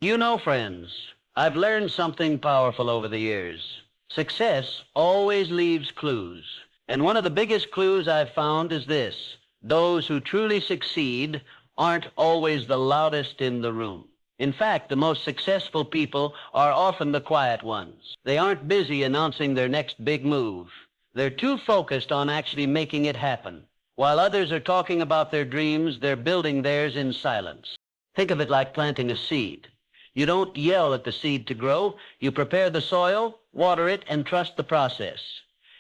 You know, friends, I've learned something powerful over the years. Success always leaves clues. And one of the biggest clues I've found is this: those who truly succeed aren't always the loudest in the room. In fact, the most successful people are often the quiet ones. They aren't busy announcing their next big move. They're too focused on actually making it happen. While others are talking about their dreams, they're building theirs in silence. Think of it like planting a seed. You don't yell at the seed to grow. You prepare the soil, water it, and trust the process.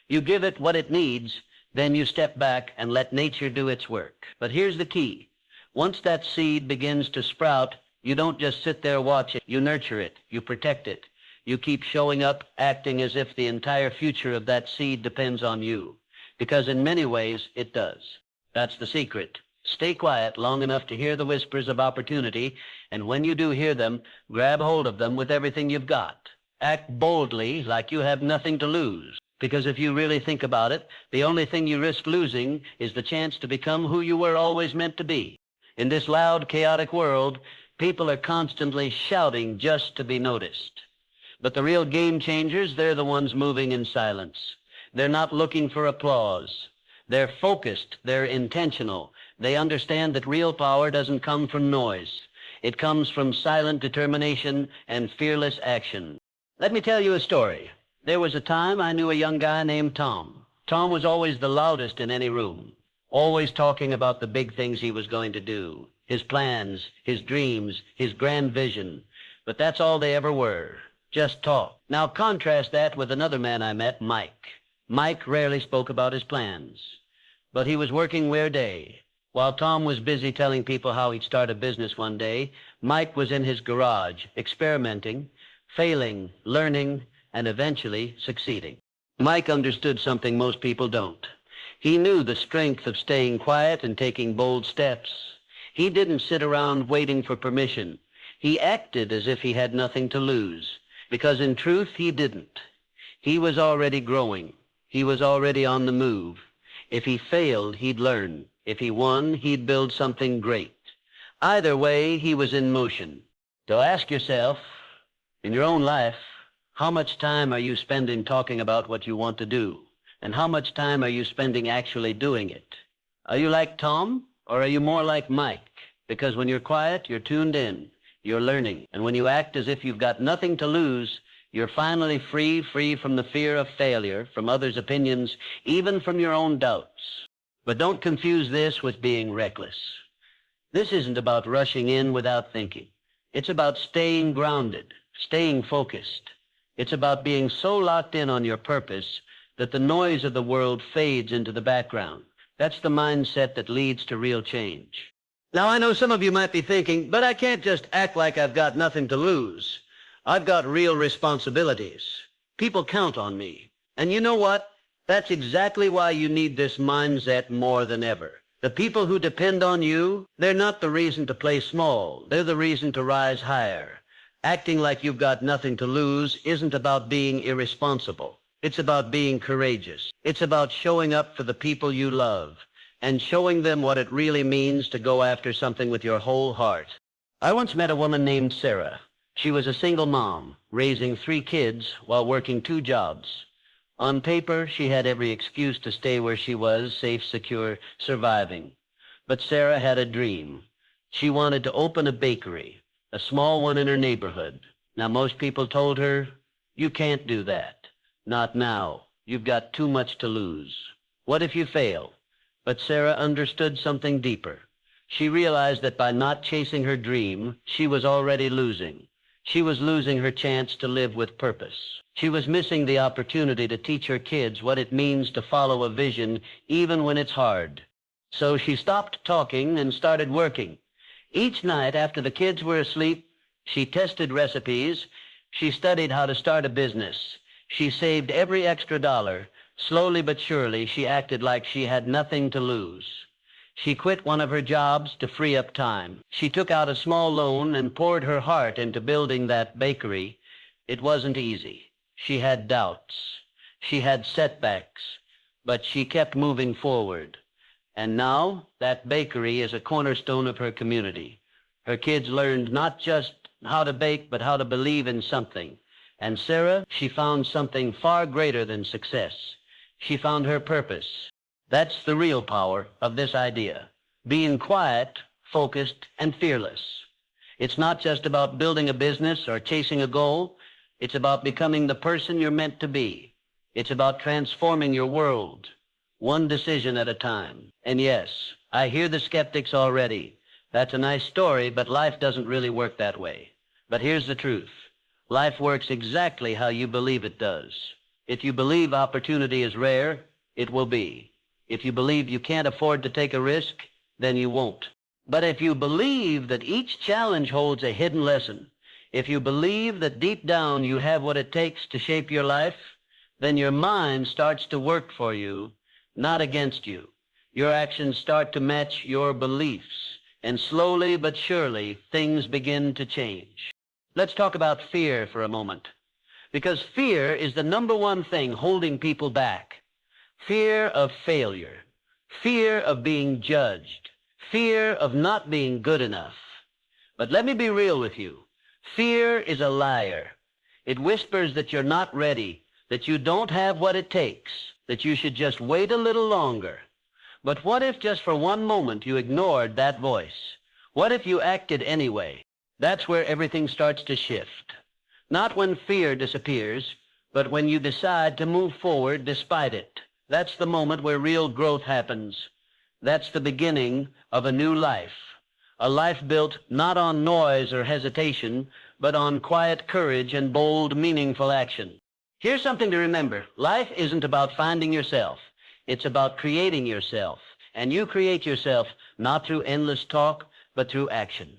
You give it what it needs, then you step back and let nature do its work. But here's the key. Once that seed begins to sprout, you don't just sit there watching. You nurture it. You protect it. You keep showing up, acting as if the entire future of that seed depends on you. Because in many ways, it does. That's the secret. Stay quiet long enough to hear the whispers of opportunity, and when you do hear them, grab hold of them with everything you've got. Act boldly, like you have nothing to lose. Because if you really think about it, the only thing you risk losing is the chance to become who you were always meant to be. In this loud, chaotic world, people are constantly shouting just to be noticed. But the real game changers, they're the ones moving in silence. They're not looking for applause. They're focused. They're intentional. They understand that real power doesn't come from noise. It comes from silent determination and fearless action. Let me tell you a story. There was a time I knew a young guy named Tom. Tom was always the loudest in any room, always talking about the big things he was going to do, his plans, his dreams, his grand vision. But that's all they ever were, just talk. Now contrast that with another man I met, Mike. Mike rarely spoke about his plans, but he was working where day. While Tom was busy telling people how he'd start a business one day, Mike was in his garage, experimenting, failing, learning, and eventually succeeding. Mike understood something most people don't. He knew the strength of staying quiet and taking bold steps. He didn't sit around waiting for permission. He acted as if he had nothing to lose, because in truth, he didn't. He was already growing. He was already on the move. If he failed, he'd learn. If he won, he'd build something great. Either way, he was in motion. So ask yourself, in your own life, how much time are you spending talking about what you want to do? And how much time are you spending actually doing it? Are you like Tom, or are you more like Mike? Because when you're quiet, you're tuned in, you're learning. And when you act as if you've got nothing to lose, you're finally free from the fear of failure, from others' opinions, even from your own doubts. But don't confuse this with being reckless. This isn't about rushing in without thinking. It's about staying grounded, staying focused. It's about being so locked in on your purpose that the noise of the world fades into the background. That's the mindset that leads to real change. Now, I know some of you might be thinking, but I can't just act like I've got nothing to lose. I've got real responsibilities. People count on me. And you know what? That's exactly why you need this mindset more than ever. The people who depend on you, they're not the reason to play small. They're the reason to rise higher. Acting like you've got nothing to lose isn't about being irresponsible. It's about being courageous. It's about showing up for the people you love and showing them what it really means to go after something with your whole heart. I once met a woman named Sarah. She was a single mom, raising 3 kids while working 2 jobs. On paper, she had every excuse to stay where she was, safe, secure, surviving. But Sarah had a dream. She wanted to open a bakery, a small one in her neighborhood. Now, most people told her, "You can't do that. Not now. You've got too much to lose. What if you fail?" But Sarah understood something deeper. She realized that by not chasing her dream, she was already losing. She was losing her chance to live with purpose. She was missing the opportunity to teach her kids what it means to follow a vision even when it's hard. So she stopped talking and started working. Each night after the kids were asleep, she tested recipes. She studied how to start a business. She saved every extra dollar. Slowly but surely, she acted like she had nothing to lose. She quit one of her jobs to free up time. She took out a small loan and poured her heart into building that bakery. It wasn't easy. She had doubts. She had setbacks. But she kept moving forward. And now, that bakery is a cornerstone of her community. Her kids learned not just how to bake, but how to believe in something. And Sarah, she found something far greater than success. She found her purpose. That's the real power of this idea. Being quiet, focused, and fearless. It's not just about building a business or chasing a goal. It's about becoming the person you're meant to be. It's about transforming your world, one decision at a time. And yes, I hear the skeptics already. That's a nice story, but life doesn't really work that way. But here's the truth. Life works exactly how you believe it does. If you believe opportunity is rare, it will be. If you believe you can't afford to take a risk, then you won't. But if you believe that each challenge holds a hidden lesson, if you believe that deep down you have what it takes to shape your life, then your mind starts to work for you, not against you. Your actions start to match your beliefs, and slowly but surely, things begin to change. Let's talk about fear for a moment, because fear is the number one thing holding people back. Fear of failure, fear of being judged, fear of not being good enough. But let me be real with you. Fear is a liar. It whispers that you're not ready, that you don't have what it takes, that you should just wait a little longer. But what if just for one moment you ignored that voice? What if you acted anyway? That's where everything starts to shift. Not when fear disappears, but when you decide to move forward despite it. That's the moment where real growth happens. That's the beginning of a new life. A life built not on noise or hesitation, but on quiet courage and bold, meaningful action. Here's something to remember. Life isn't about finding yourself. It's about creating yourself. And you create yourself not through endless talk, but through action.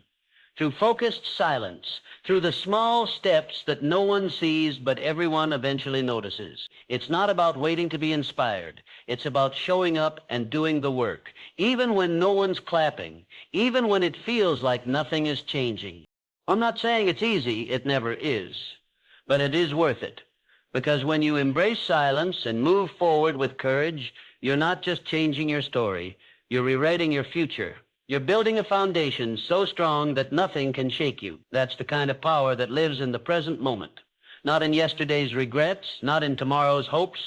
Through focused silence, through the small steps that no one sees but everyone eventually notices. It's not about waiting to be inspired. It's about showing up and doing the work, even when no one's clapping, even when it feels like nothing is changing. I'm not saying it's easy, it never is, but it is worth it. Because when you embrace silence and move forward with courage, you're not just changing your story, you're rewriting your future. You're building a foundation so strong that nothing can shake you. That's the kind of power that lives in the present moment. Not in yesterday's regrets, not in tomorrow's hopes,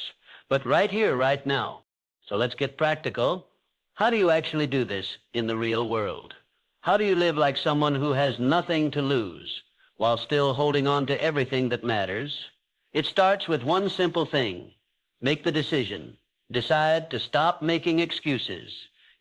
but right here, right now. So let's get practical. How do you actually do this in the real world? How do you live like someone who has nothing to lose while still holding on to everything that matters? It starts with one simple thing. Make the decision. Decide to stop making excuses.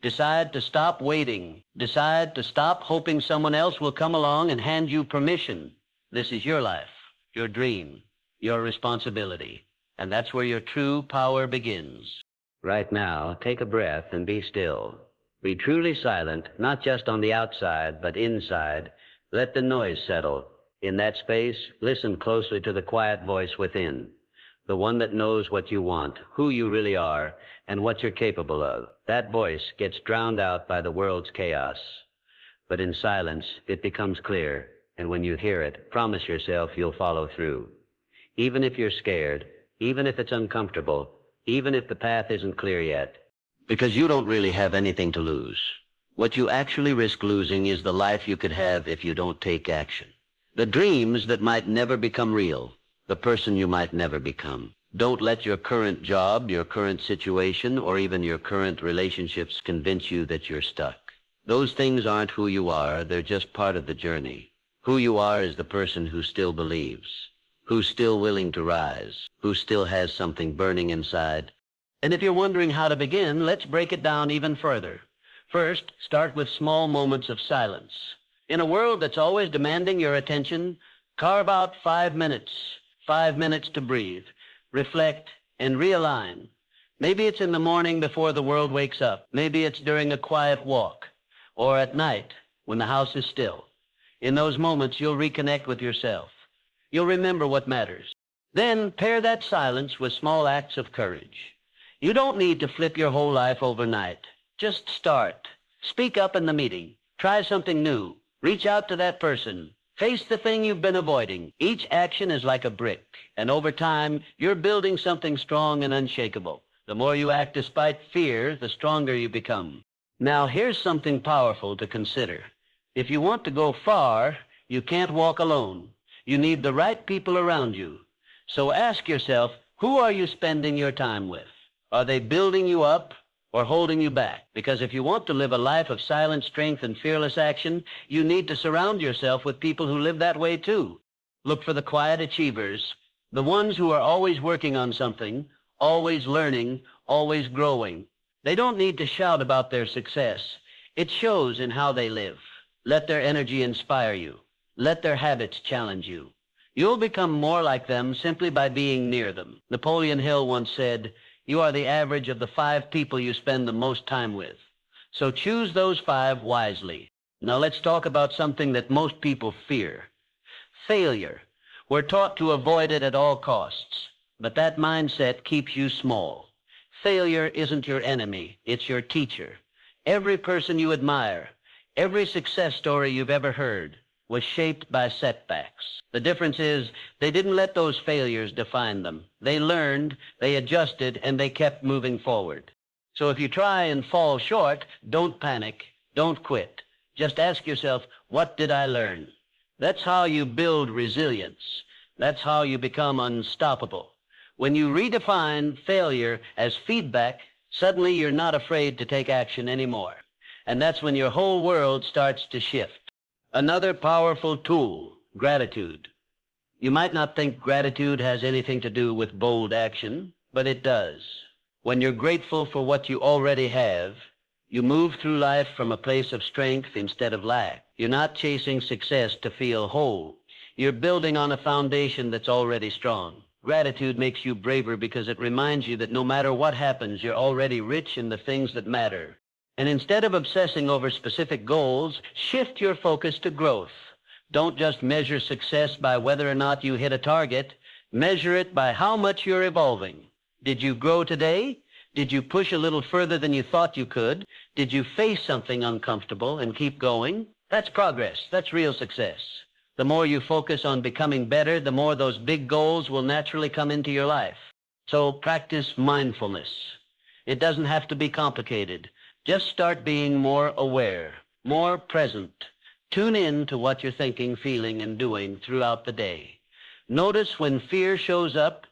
Decide to stop waiting. Decide to stop hoping someone else will come along and hand you permission. This is your life, your dream, your responsibility. And that's where your true power begins. Right now, take a breath and be still. Be truly silent, not just on the outside, but inside. Let the noise settle. In that space, listen closely to the quiet voice within. The one that knows what you want, who you really are, and what you're capable of. That voice gets drowned out by the world's chaos. But in silence, it becomes clear, and when you hear it, promise yourself you'll follow through. Even if you're scared, even if it's uncomfortable, even if the path isn't clear yet. Because you don't really have anything to lose. What you actually risk losing is the life you could have if you don't take action. The dreams that might never become real. The person you might never become. Don't let your current job, your current situation, or even your current relationships convince you that you're stuck. Those things aren't who you are, they're just part of the journey. Who you are is the person who still believes, who's still willing to rise, who still has something burning inside. And if you're wondering how to begin, let's break it down even further. First, start with small moments of silence. In a world that's always demanding your attention, carve out 5 minutes. 5 minutes to breathe, reflect, and realign. Maybe it's in the morning before the world wakes up. Maybe it's during a quiet walk, or at night when the house is still. In those moments, you'll reconnect with yourself. You'll remember what matters. Then pair that silence with small acts of courage. You don't need to flip your whole life overnight. Just start. Speak up in the meeting. Try something new. Reach out to that person. Face the thing you've been avoiding. Each action is like a brick, and over time, you're building something strong and unshakable. The more you act despite fear, the stronger you become. Now, here's something powerful to consider. If you want to go far, You can't walk alone. You need the right people around you. So ask yourself, who are you spending your time with? Are they building you up or holding you back? Because if you want to live a life of silent strength and fearless action, you need to surround yourself with people who live that way too. Look for the quiet achievers, the ones who are always working on something, always learning, always growing. They don't need to shout about their success. It shows in how they live. Let their energy inspire you. Let their habits challenge you. You'll become more like them simply by being near them. Napoleon Hill once said, "You are the average of the 5 people you spend the most time with." So choose those 5 wisely. Now let's talk about something that most people fear. Failure. We're taught to avoid it at all costs, but that mindset keeps you small. Failure isn't your enemy, it's your teacher. Every person you admire, every success story you've ever heard, was shaped by setbacks. The difference is they didn't let those failures define them. They learned, they adjusted, and they kept moving forward. So if you try and fall short, don't panic, don't quit. Just ask yourself, what did I learn? That's how you build resilience. That's how you become unstoppable. When you redefine failure as feedback, suddenly you're not afraid to take action anymore. And that's when your whole world starts to shift. Another powerful tool, gratitude. You might not think gratitude has anything to do with bold action, but it does. When you're grateful for what you already have, you move through life from a place of strength instead of lack. You're not chasing success to feel whole. You're building on a foundation that's already strong. Gratitude makes you braver because it reminds you that no matter what happens, you're already rich in the things that matter. And instead of obsessing over specific goals, shift your focus to growth. Don't just measure success by whether or not you hit a target. Measure it by how much you're evolving. Did you grow today? Did you push a little further than you thought you could? Did you face something uncomfortable and keep going? That's progress. That's real success. The more you focus on becoming better, the more those big goals will naturally come into your life. So practice mindfulness. It doesn't have to be complicated. Just start being more aware, more present. Tune in to what you're thinking, feeling, and doing throughout the day. Notice when fear shows up.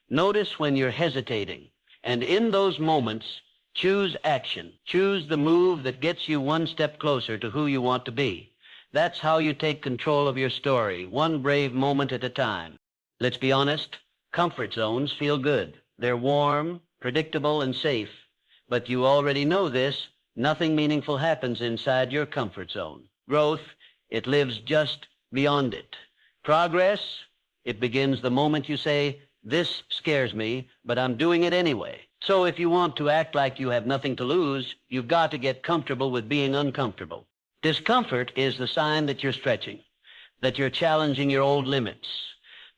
Notice when you're hesitating. And in those moments, choose action. Choose the move that gets you one step closer to who you want to be. That's how you take control of your story, one brave moment at a time. Let's be honest, comfort zones feel good. They're warm, predictable, and safe. But you already know this. Nothing meaningful happens inside your comfort zone. Growth, it lives just beyond it. Progress, it begins the moment you say, "This scares me, but I'm doing it anyway." So if you want to act like you have nothing to lose, you've got to get comfortable with being uncomfortable. Discomfort is the sign that you're stretching, that you're challenging your old limits,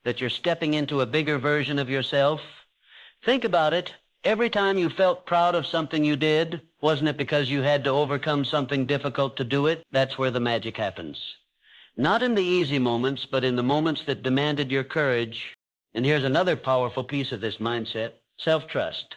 that you're stepping into a bigger version of yourself. Think about it. Every time you felt proud of something you did, wasn't it because you had to overcome something difficult to do it? That's where the magic happens. Not in the easy moments, but in the moments that demanded your courage. And here's another powerful piece of this mindset, self-trust.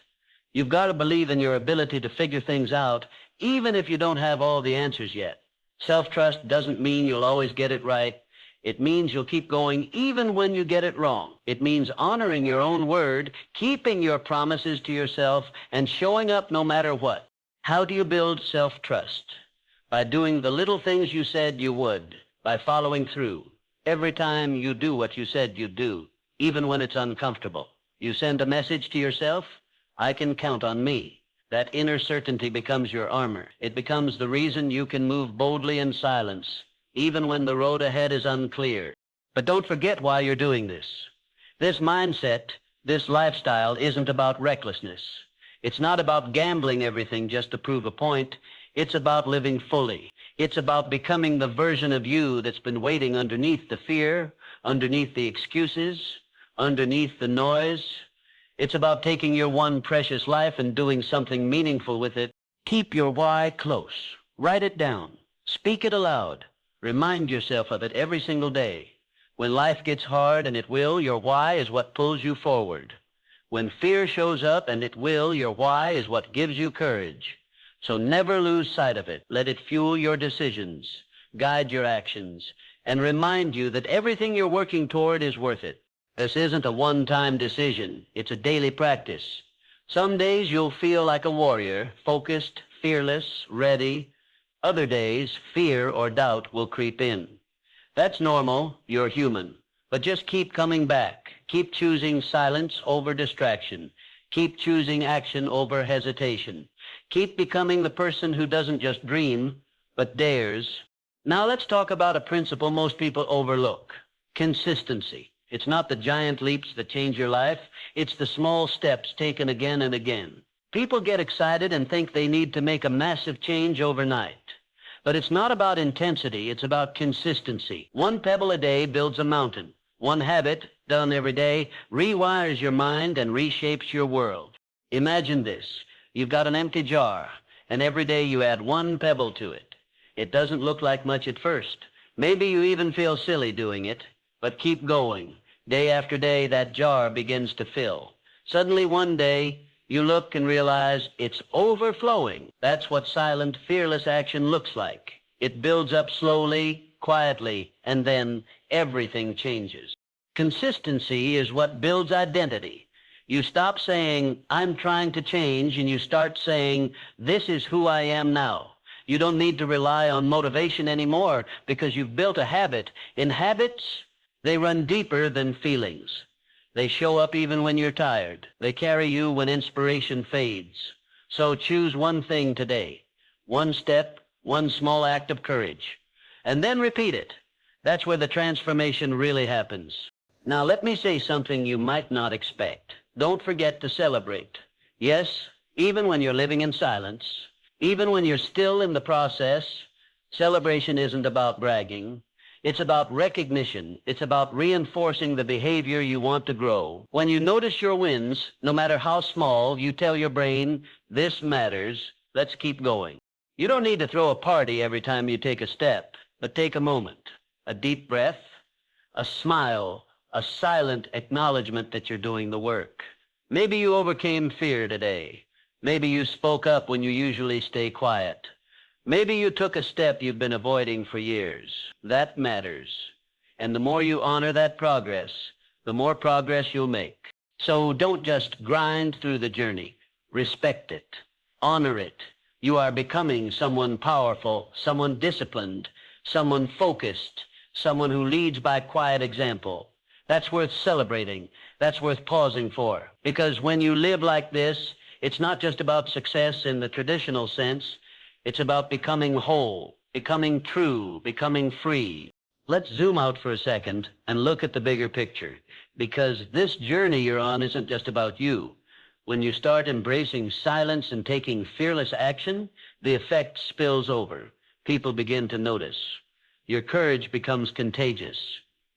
You've got to believe in your ability to figure things out, even if you don't have all the answers yet. Self-trust doesn't mean you'll always get it right. It means you'll keep going even when you get it wrong. It means honoring your own word, keeping your promises to yourself, and showing up no matter what. How do you build self-trust? By doing the little things you said you would, by following through. Every time you do what you said you'd do, even when it's uncomfortable. You send a message to yourself, "I can count on me." That inner certainty becomes your armor. It becomes the reason you can move boldly in silence, even when the road ahead is unclear. But don't forget why you're doing this. This mindset, this lifestyle isn't about recklessness. It's not about gambling everything just to prove a point. It's about living fully. It's about becoming the version of you that's been waiting underneath the fear, underneath the excuses, underneath the noise. It's about taking your one precious life and doing something meaningful with it. Keep your why close. Write it down. Speak it aloud. Remind yourself of it every single day. When life gets hard, and it will, your why is what pulls you forward. When fear shows up, and it will, your why is what gives you courage. So never lose sight of it. Let it fuel your decisions, guide your actions, and remind you that everything you're working toward is worth it. This isn't a one-time decision. It's a daily practice. Some days you'll feel like a warrior, focused, fearless, ready. Other days, fear or doubt will creep in. That's normal. You're human. But just keep coming back. Keep choosing silence over distraction. Keep choosing action over hesitation. Keep becoming the person who doesn't just dream, but dares. Now let's talk about a principle most people overlook: consistency. It's not the giant leaps that change your life. It's the small steps taken again and again. People get excited and think they need to make a massive change overnight. But it's not about intensity. It's about consistency. One pebble a day builds a mountain. One habit, done every day, rewires your mind and reshapes your world. Imagine this. You've got an empty jar, and every day you add one pebble to it. It doesn't look like much at first. Maybe you even feel silly doing it, but keep going. Day after day, that jar begins to fill. Suddenly one day, you look and realize it's overflowing. That's what silent, fearless action looks like. It builds up slowly, quietly, and then everything changes. Consistency is what builds identity. You stop saying, "I'm trying to change," and you start saying, "This is who I am now." You don't need to rely on motivation anymore because you've built a habit. In habits, they run deeper than feelings. They show up even when you're tired. They carry you when inspiration fades. So choose one thing today, one step, one small act of courage, and then repeat it. That's where the transformation really happens. Now let me say something you might not expect. Don't forget to celebrate. Yes, even when you're living in silence, even when you're still in the process, celebration isn't about bragging. It's about recognition. It's about reinforcing the behavior you want to grow. When you notice your wins, no matter how small, you tell your brain, "This matters. Let's keep going." You don't need to throw a party every time you take a step, but take a moment, a deep breath, a smile, a silent acknowledgement that you're doing the work. Maybe you overcame fear today. Maybe you spoke up when you usually stay quiet. Maybe you took a step you've been avoiding for years. That matters. And the more you honor that progress, the more progress you'll make. So don't just grind through the journey. Respect it. Honor it. You are becoming someone powerful, someone disciplined, someone focused, someone who leads by quiet example. That's worth celebrating. That's worth pausing for. Because when you live like this, it's not just about success in the traditional sense. It's about becoming whole, becoming true, becoming free. Let's zoom out for a second and look at the bigger picture, because this journey you're on isn't just about you. When you start embracing silence and taking fearless action, the effect spills over. People begin to notice. Your courage becomes contagious.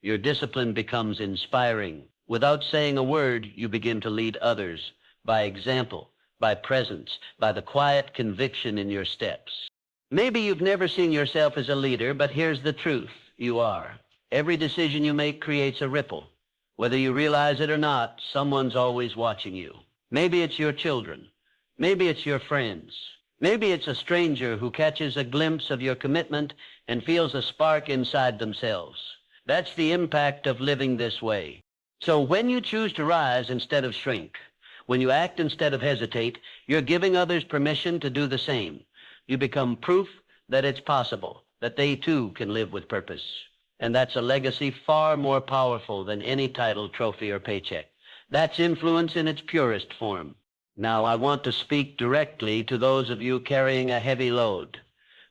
Your discipline becomes inspiring. Without saying a word, you begin to lead others by example, by presence, by the quiet conviction in your steps. Maybe you've never seen yourself as a leader, but here's the truth. You are. Every decision you make creates a ripple. Whether you realize it or not, someone's always watching you. Maybe it's your children. Maybe it's your friends. Maybe it's a stranger who catches a glimpse of your commitment and feels a spark inside themselves. That's the impact of living this way. So when you choose to rise instead of shrink, when you act instead of hesitate, you're giving others permission to do the same. You become proof that it's possible, that they too can live with purpose. And that's a legacy far more powerful than any title, trophy, or paycheck. That's influence in its purest form. Now, I want to speak directly to those of you carrying a heavy load,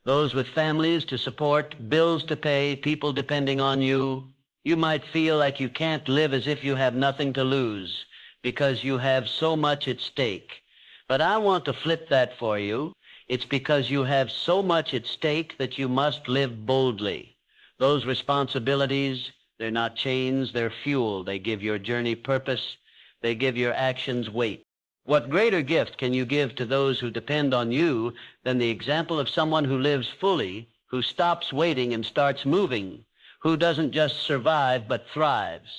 those with families to support, bills to pay, people depending on you. You might feel like you can't live as if you have nothing to lose because you have so much at stake. But I want to flip that for you. It's because you have so much at stake that you must live boldly. Those responsibilities, they're not chains, they're fuel. They give your journey purpose. They give your actions weight. What greater gift can you give to those who depend on you than the example of someone who lives fully, who stops waiting and starts moving, who doesn't just survive but thrives?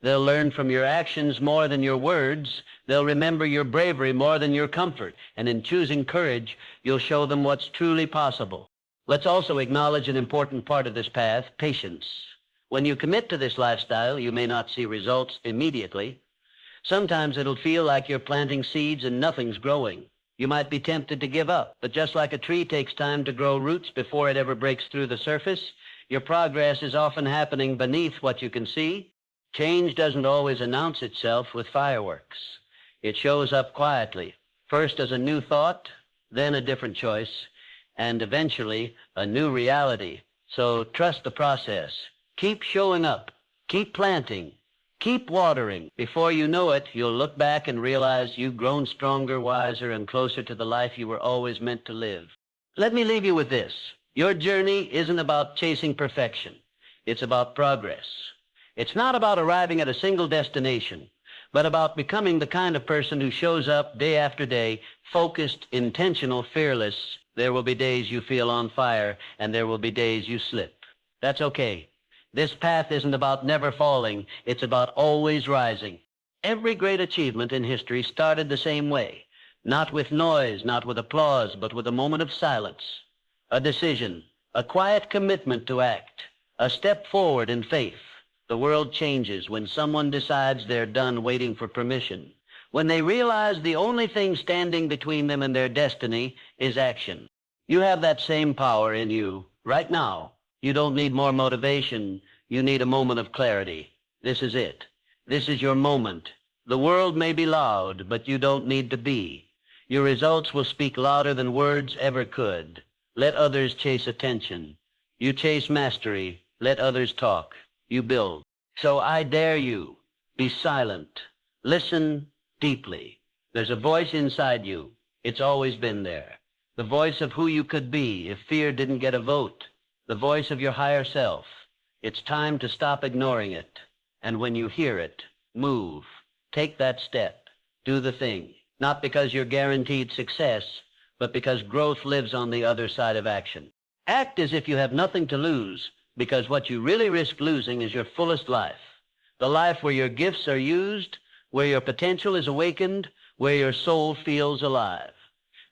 They'll learn from your actions more than your words. They'll remember your bravery more than your comfort. And in choosing courage, you'll show them what's truly possible. Let's also acknowledge an important part of this path, patience. When you commit to this lifestyle, you may not see results immediately. Sometimes it'll feel like you're planting seeds and nothing's growing. You might be tempted to give up, but just like a tree takes time to grow roots before it ever breaks through the surface, your progress is often happening beneath what you can see. Change doesn't always announce itself with fireworks. It shows up quietly, first as a new thought, then a different choice, and eventually a new reality. So trust the process. Keep showing up. Keep planting. Keep watering. Before you know it, you'll look back and realize you've grown stronger, wiser, and closer to the life you were always meant to live. Let me leave you with this. Your journey isn't about chasing perfection. It's about progress. It's not about arriving at a single destination, but about becoming the kind of person who shows up day after day, focused, intentional, fearless. There will be days you feel on fire, and there will be days you slip. That's okay. This path isn't about never falling. It's about always rising. Every great achievement in history started the same way. Not with noise, not with applause, but with a moment of silence. A decision, a quiet commitment to act, a step forward in faith. The world changes when someone decides they're done waiting for permission. When they realize the only thing standing between them and their destiny is action. You have that same power in you right now. You don't need more motivation. You need a moment of clarity. This is it. This is your moment. The world may be loud, but you don't need to be. Your results will speak louder than words ever could. Let others chase attention. You chase mastery. Let others talk. You build. So I dare you. Be silent. Listen deeply. There's a voice inside you. It's always been there. The voice of who you could be if fear didn't get a vote. The voice of your higher self. It's time to stop ignoring it. And when you hear it, move. Take that step. Do the thing. Not because you're guaranteed success, but because growth lives on the other side of action. Act as if you have nothing to lose, because what you really risk losing is your fullest life. The life where your gifts are used, where your potential is awakened, where your soul feels alive.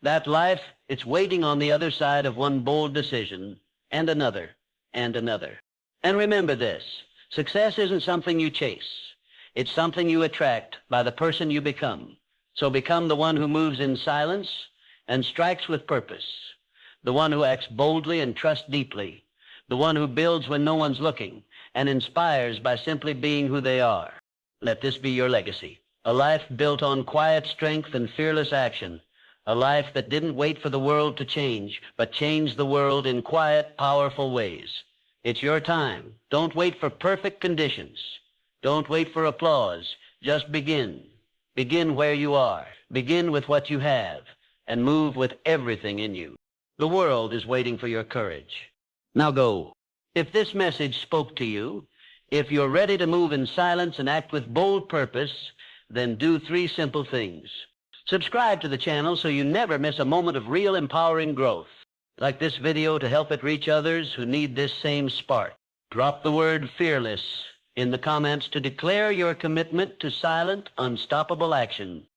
That life, it's waiting on the other side of one bold decision, and another, and another. And remember this, success isn't something you chase. It's something you attract by the person you become. So become the one who moves in silence and strikes with purpose, the one who acts boldly and trusts deeply, the one who builds when no one's looking and inspires by simply being who they are. Let this be your legacy, a life built on quiet strength and fearless action, a life that didn't wait for the world to change, but changed the world in quiet, powerful ways. It's your time. Don't wait for perfect conditions. Don't wait for applause. Just begin. Begin where you are. Begin with what you have, and move with everything in you. The world is waiting for your courage. Now go. If this message spoke to you, if you're ready to move in silence and act with bold purpose, then do 3 simple things. Subscribe to the channel so you never miss a moment of real empowering growth. Like this video to help it reach others who need this same spark. Drop the word fearless in the comments to declare your commitment to silent, unstoppable action.